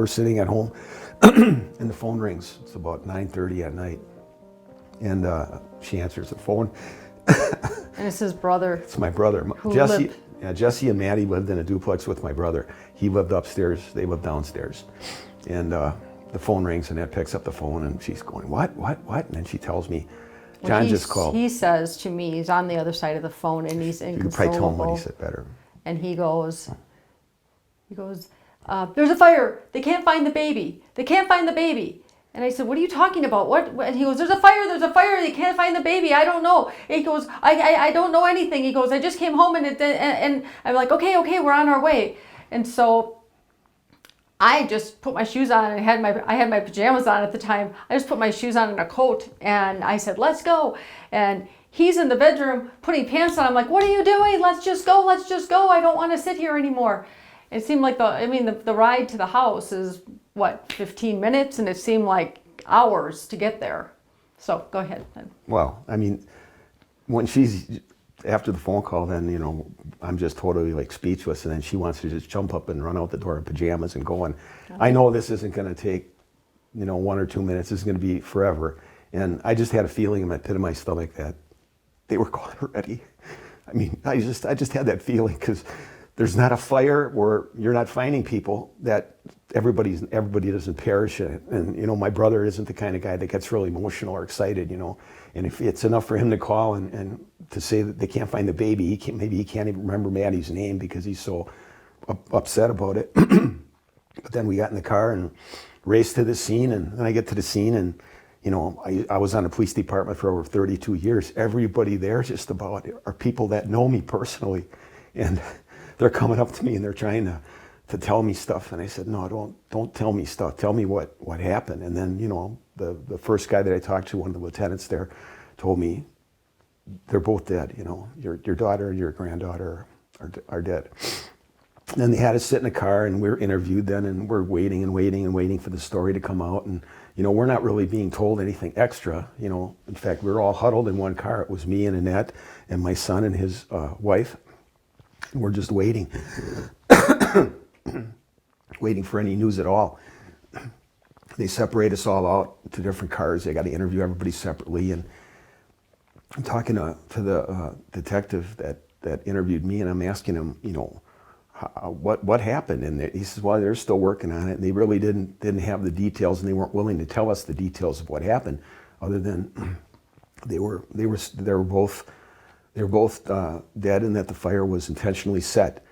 we're sitting at home, and the phone rings. It's about 9:30 at night, and she answers the phone. And it's his brother. It's my brother, Jessie. Yeah, Jessie and Mady lived in a duplex with my brother. He lived upstairs, they lived downstairs. And the phone rings, and Annette picks up the phone, and she's going, what? And then she tells me, John just called. He says to me, he's on the other side of the phone, and he's inconsolable. You could probably tell him what he said better. And he goes, there's a fire. They can't find the baby. They can't find the baby. And I said, what are you talking about? What? And he goes, there's a fire. They can't find the baby. I don't know. He goes, I don't know anything. He goes, I just came home, and I'm like, okay, we're on our way. And so I just put my shoes on, and I had my pajamas on at the time. I just put my shoes on and a coat, and I said, let's go. And he's in the bedroom putting pants on. I'm like, what are you doing? Let's just go. I don't want to sit here anymore. It seemed like the ride to the house is, 15 minutes, and it seemed like hours to get there. So go ahead. Well, when she's, after the phone call, then, I'm just totally like speechless, and then she wants to just jump up and run out the door in pajamas and go. And I know this isn't going to take, 1 or 2 minutes. This is going to be forever. And I just had a feeling in the pit of my stomach that they were gone already. I just had that feeling, because there's not a fire where you're not finding people, that everybody doesn't perish in it. And my brother isn't the kind of guy that gets really emotional or excited, and if it's enough for him to call and to say that they can't find the baby, maybe he can't even remember Maddie's name because he's so upset about it. But then we got in the car and raced to the scene, and then I get to the scene, and I was on the police department for over 32 years. Everybody there just about are people that know me personally, and they're coming up to me and they're trying to tell me stuff. And I said, no, don't tell me stuff. Tell me what happened. And then, the first guy that I talked to, one of the lieutenants there, told me they're both dead. Your daughter and your granddaughter are dead. And then they had us sit in a car, and we were interviewed then, and we're waiting for the story to come out. And, we're not really being told anything extra. In fact, we were all huddled in one car. It was me and Annette and my son and his wife. We're just waiting, waiting for any news at all. They separate us all out to different cars. They got to interview everybody separately. And I'm talking to the detective that interviewed me, and I'm asking him, what happened? And he says, well, they're still working on it. And they really didn't have the details, and they weren't willing to tell us the details of what happened, other than they were both dead, and that the fire was intentionally set.